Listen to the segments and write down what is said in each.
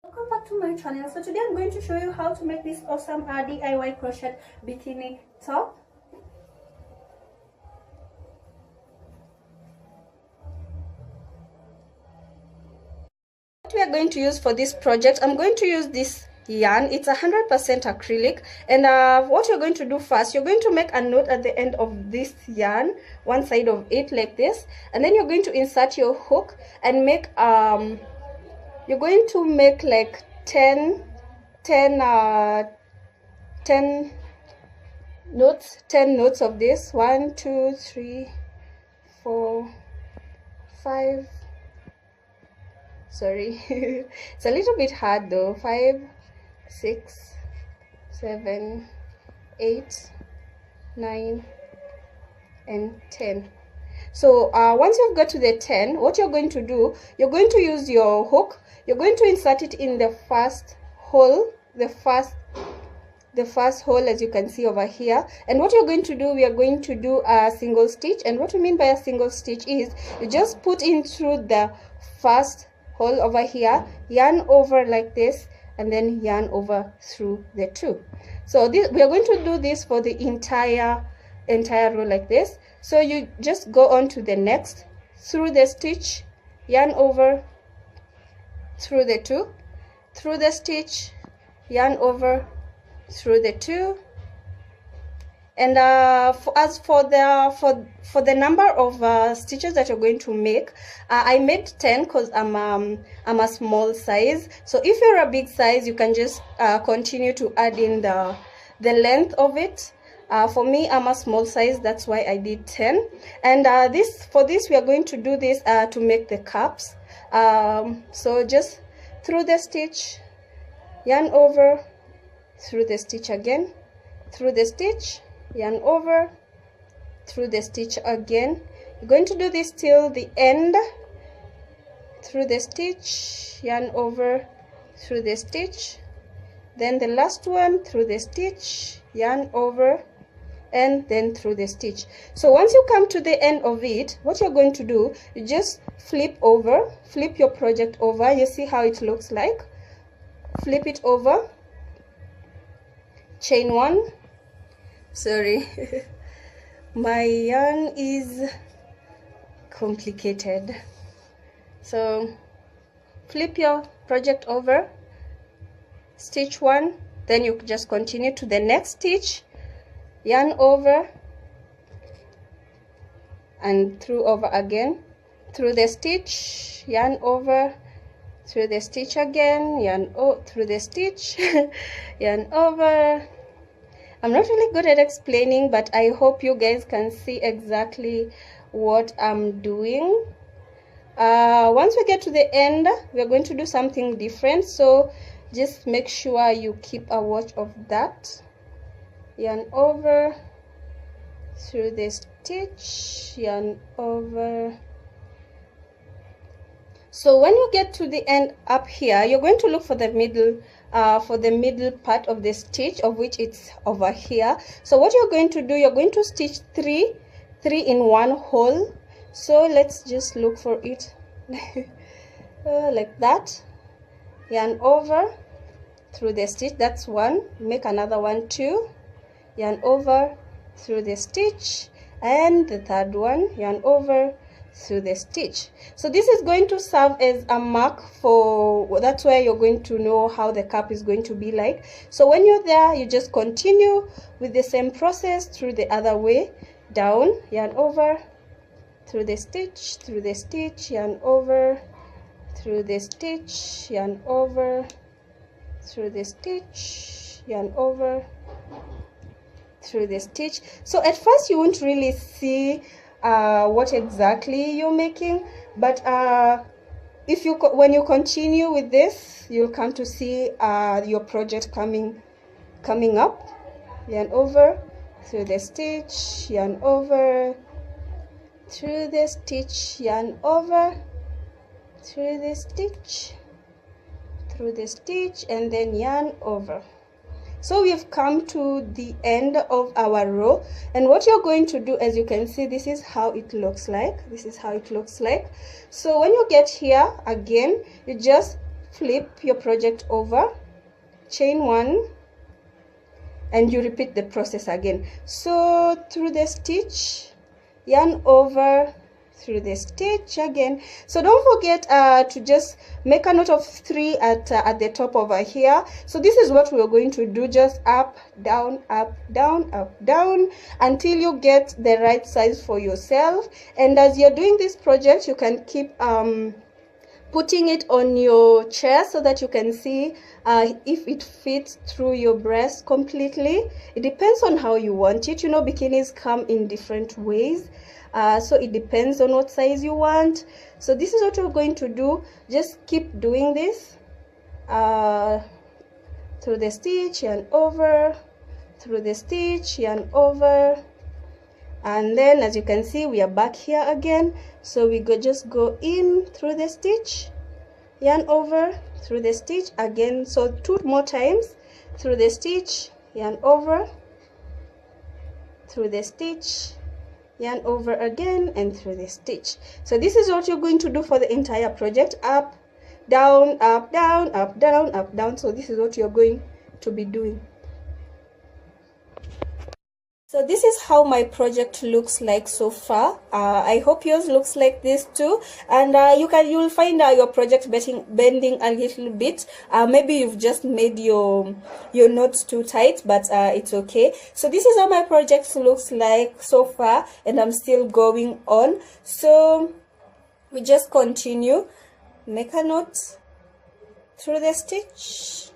Welcome back to my channel. So today I'm going to show you how to make this awesome DIY crochet bikini top. What we are going to use for this project, I'm going to use this yarn. It's 100% acrylic, and what you're going to do first, you're going to make a knot at the end of this yarn, one side of it like this, and then you're going to insert your hook and make you're going to make like 10 knots of this. 1 2 3 4 5. Sorry, it's a little bit hard though. 5 6 7 8 9 and 10. So once you've got to the 10, what you're going to do, you're going to use your hook. You're going to insert it in the first hole, the first hole, as you can see over here. And what you're going to do, we are going to do a single stitch. And what we mean by a single stitch is you just put in through the first hole over here, yarn over like this, and then yarn over through the two. So we are going to do this for the entire row like this. So you just go on to the next, through the stitch, yarn over through the two, through the stitch, yarn over through the two. And as for the number of stitches that you're going to make, I made 10 because I'm a small size. So if you're a big size, you can just continue to add in the length of it. For me, I'm a small size, that's why I did 10. And for this we are going to do this to make the caps. So just through the stitch, yarn over, through the stitch again, through the stitch, yarn over, through the stitch again. You're going to do this till the end, through the stitch, yarn over, through the stitch, then the last one, through the stitch, yarn over, and then through the stitch. So once you come to the end of it, what you're going to do, you just flip your project over. You see how it looks like. Flip it over, chain one. Sorry, my yarn is complicated. So flip your project over, stitch one, then you just continue to the next stitch, yarn over and through over again, through the stitch, yarn over, through the stitch again, yarn through the stitch, yarn over. I'm not really good at explaining, but I hope you guys can see exactly what I'm doing. Once we get to the end, we're going to do something different, so just make sure you keep a watch of that. Yarn over, through the stitch, yarn over. So when you get to the end up here, you're going to look for the middle part of the stitch, of which it's over here. So what you're going to do, you're going to stitch three in one hole. So let's just look for it like that. Yarn over, through the stitch, that's one. Make another one, two, yarn over, through the stitch, and the third one, yarn over, through the stitch. So this is going to serve as a mark for, that's where you're going to know how the cap is going to be like. So when you're there, you just continue with the same process through the other way, down, yarn over, through the stitch, through the stitch, yarn over, through the stitch, yarn over, through the stitch, yarn over, through the stitch. So at first you won't really see what exactly you're making, but when you continue with this, you'll come to see your project coming up. Yarn over, through the stitch, yarn over, through the stitch, yarn over, through the stitch, through the stitch, and then yarn over. So we've come to the end of our row, and what you're going to do, as you can see, this is how it looks like. So when you get here again, you just flip your project over, chain 1, and you repeat the process again. So through the stitch, yarn over, through the stitch again. So don't forget to just make a knot of 3 at the top over here. So this is what we're going to do, just up, down, up, down, up, down, until you get the right size for yourself. And as you're doing this project, you can keep putting it on your chest so that you can see if it fits through your breast completely. It depends on how you want it. You know, bikinis come in different ways, so it depends on what size you want. So this is what we're going to do. Just keep doing this through the stitch, yarn over, through the stitch, yarn over, and then as you can see, we are back here again. So we just go in through the stitch, yarn over, through the stitch again. So 2 more times, through the stitch, yarn over, through the stitch, yarn over again, and through the stitch. So this is what you're going to do for the entire project: up, down, up, down, up, down, up, down. So this is what you're going to be doing. So this is how my project looks like so far. I hope yours looks like this too. And you'll find your project bending a little bit. Maybe you've just made your knots too tight, but it's okay. So this is how my project looks like so far, and I'm still going on. So we just continue. Make a knot through the stitch,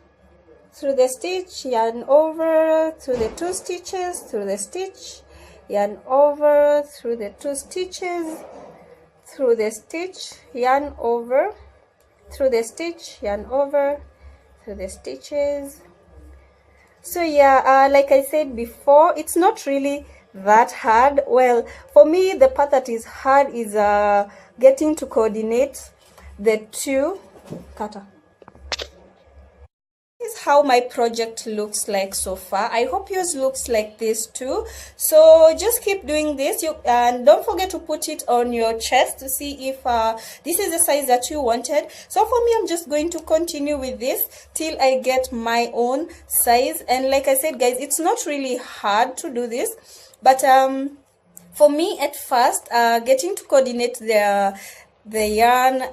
through the stitch, yarn over, through the 2 stitches, through the stitch, yarn over, through the 2 stitches, through the stitch, yarn over, through the stitch, yarn over, through the stitches. So yeah, like I said before, it's not really that hard. Well, for me, the part that is hard is getting to coordinate the 2 cutter. This is how my project looks like so far. I hope yours looks like this too. So just keep doing this, and don't forget to put it on your chest to see if this is the size that you wanted. So for me, I'm just going to continue with this till I get my own size. And like I said, guys, it's not really hard to do this, but for me at first, getting to coordinate the yarn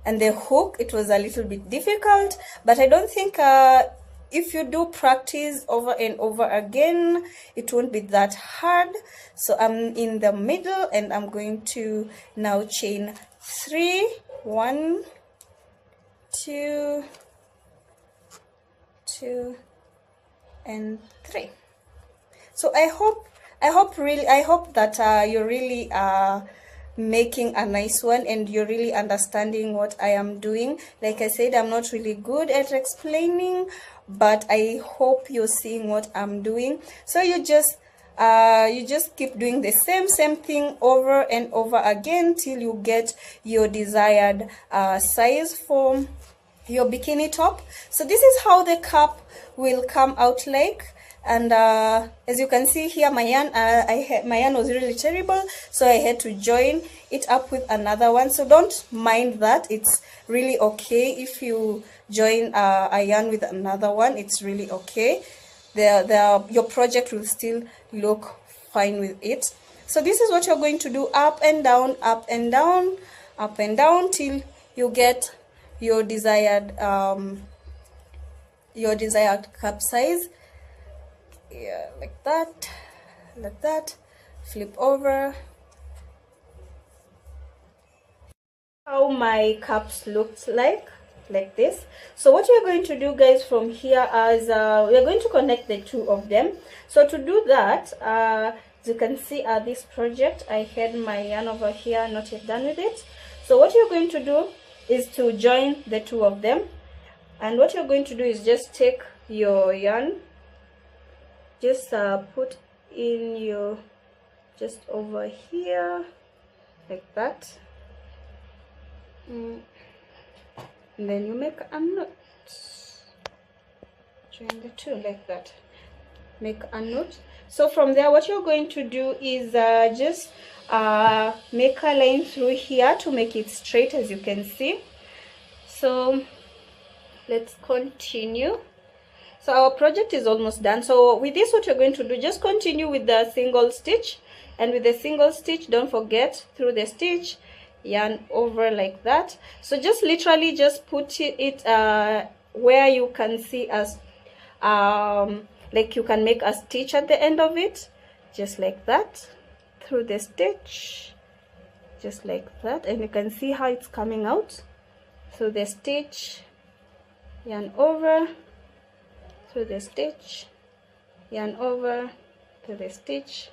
and the hook, it was a little bit difficult, but I don't think if you do practice over and over again, it won't be that hard. So I'm in the middle, and I'm going to now chain 3, 1, 2, 2, and 3. So I hope that you really are making a nice one, and you're really understanding what I am doing. Like I said, I'm not really good at explaining, but I hope you're seeing what I'm doing. So you just keep doing the same thing over and over again till you get your desired size for your bikini top. So this is how the cap will come out like. And as you can see here, my yarn was really terrible, so I had to join it up with another one. So don't mind that. It's really okay if you join a yarn with another one. It's really okay. Your project will still look fine with it. So this is what you're going to do: up and down, up and down, up and down, till you get your desired cap size. Yeah, like that, flip over. How my cups looks like this. So what you're going to do, guys, from here is we're going to connect the 2 of them. So to do that, as you can see, this project, I had my yarn over here, not yet done with it. So what you're going to do is to join the 2 of them, and what you're going to do is just take your yarn, just put in your, just over here like that, and then you make a knot, join the 2 like that, make a knot. So from there, what you're going to do is just make a line through here to make it straight, as you can see. So let's continue. So our project is almost done. So with this, what you're going to do, just continue with the single stitch, and with the single stitch, don't forget, through the stitch, yarn over like that. So just literally just put it where you can see as like you can make a stitch at the end of it, just like that, through the stitch, just like that, and you can see how it's coming out. So the stitch, yarn over, through the stitch, yarn over, through the stitch,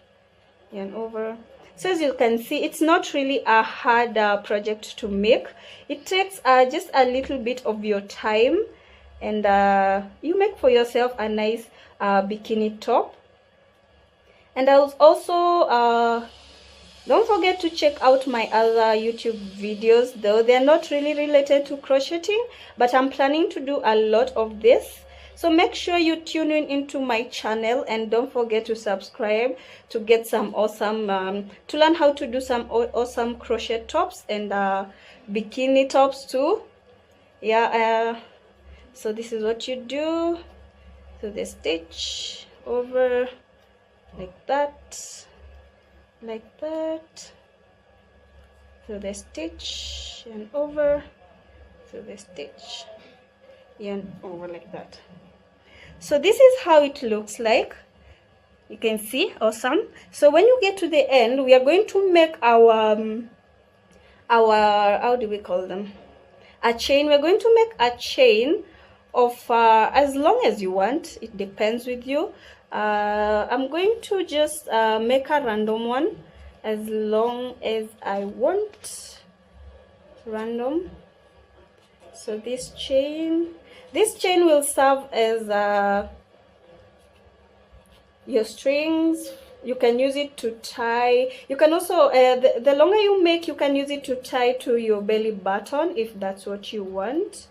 yarn over. So as you can see, it's not really a hard project to make. It takes just a little bit of your time, and you make for yourself a nice bikini top. And I'll also don't forget to check out my other YouTube videos, though they're not really related to crocheting, but I'm planning to do a lot of this. So make sure you tune in into my channel, and don't forget to subscribe to get some awesome to learn how to do some awesome crochet tops and bikini tops too. Yeah, so this is what you do. So the stitch over like that, like that, through the stitch and over, through the stitch and over like that. So this is how it looks like. You can see, awesome. So when you get to the end, we are going to make our how do we call them, a chain. We're going to make a chain of as long as you want. It depends with you. I'm going to just make a random one, as long as I want. Random. So this chain will serve as your strings. You can use it to tie. You can also the longer you make, you can use it to tie to your belly button if that's what you want.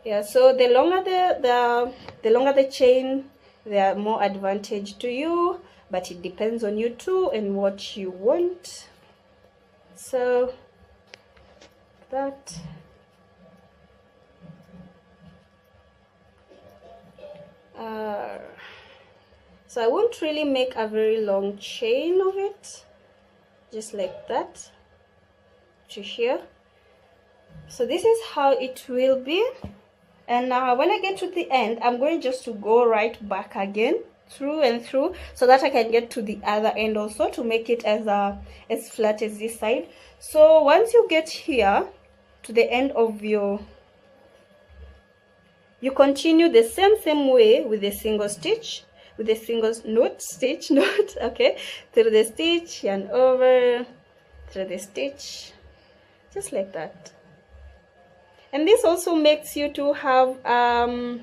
Yeah, so the longer the longer the chain, the more advantage to you, but it depends on you too and what you want. So that. So I won't really make a very long chain of it, just like that to here. So this is how it will be. And when I get to the end, I'm going just to go right back again through and through, so that I can get to the other end also, to make it as flat as this side. So once you get here to the end of your, you continue the same way with the single stitch, with the single stitch, okay, through the stitch and over, through the stitch, just like that. And this also makes you to have a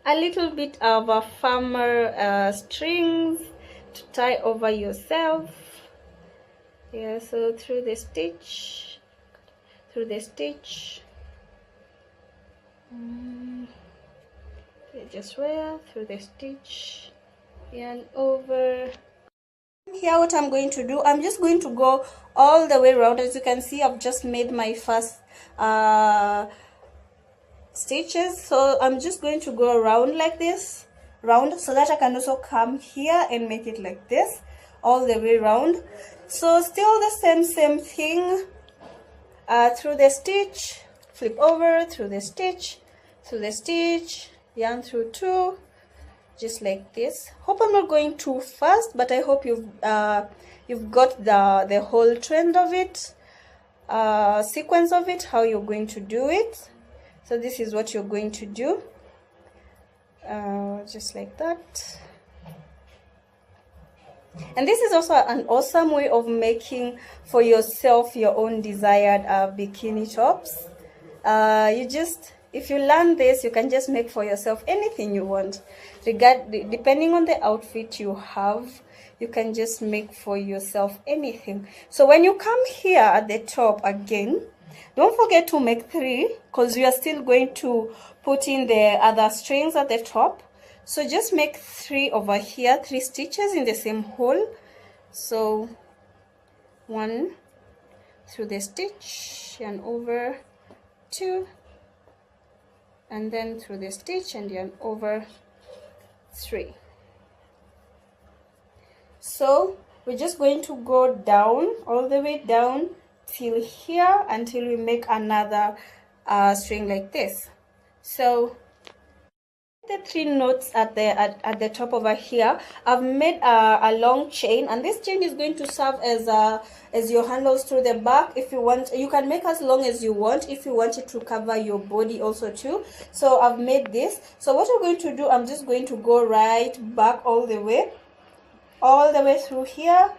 little bit of a firmer strings to tie over yourself. Yeah, so through the stitch, through the stitch, just where, through the stitch and over. Here what I'm going to do, I'm just going to go all the way around. As you can see, I've just made my first stitches, so I'm just going to go around like this, round, so that I can also come here and make it like this all the way around. So still the same thing, through the stitch, flip over, through the stitch, yarn through two, just like this. Hope I'm not going too fast, but I hope you've got the whole trend of it, sequence of it, how you're going to do it. So this is what you're going to do, just like that. And this is also an awesome way of making for yourself your own desired bikini tops. If you learn this, you can just make for yourself anything you want, depending on the outfit you have. You can just make for yourself anything. So when you come here at the top again, don't forget to make 3, because we are still going to put in the other strings at the top. So just make 3 over here, 3 stitches in the same hole. So 1 through the stitch and over, 2 and then through the stitch and yarn over 3. So we're just going to go down, all the way down till here, until we make another string like this. So the 3 knots at the top over here, I've made a long chain, and this chain is going to serve as your handles through the back. If you want, you can make as long as you want, if you want it to cover your body also too. So I've made this. So what I'm going to do, I'm just going to go right back all the way through here,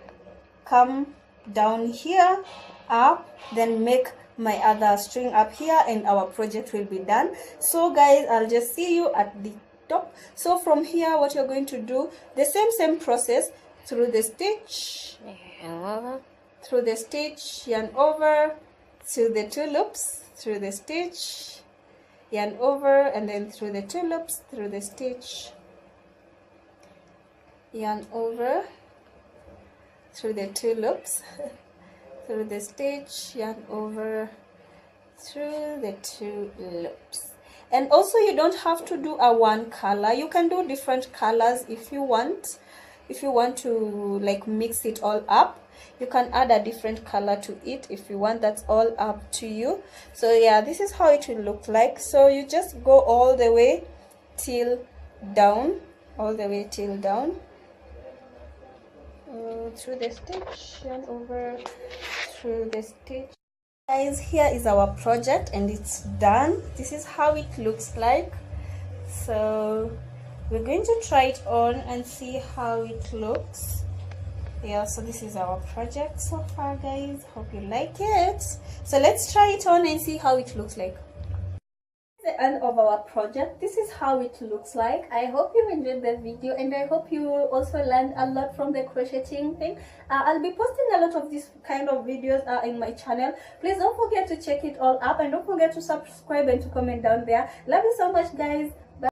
come down here, up, then make my other string up here, and our project will be done. So guys, I'll just see you at the top. So from here, what you're going to do, the same process, through the stitch, through the stitch, yarn over to the 2 loops, through the stitch, yarn over, and then through the 2 loops, through the stitch, yarn over, through the 2 loops, through the stitch, yarn over, through the 2 loops. And also, you don't have to do a one color, you can do different colors if you want. If you want to like mix it all up, you can add a different color to it if you want. That's all up to you. So yeah, this is how it will look like. So you just go all the way till down, all the way till down, through the stitch, yarn over, through the stitch. Guys, here is our project and it's done. This is how it looks like. So we're going to try it on and see how it looks. Yeah, so this is our project so far, guys. Hope you like it. So let's try it on and see how it looks like. The end of our project. This is how it looks like. I hope you enjoyed the video, and I hope you also learned a lot from the crocheting thing. I'll be posting a lot of these kind of videos in my channel. Please don't forget to check it all up, and don't forget to subscribe and to comment down there. Love you so much, guys.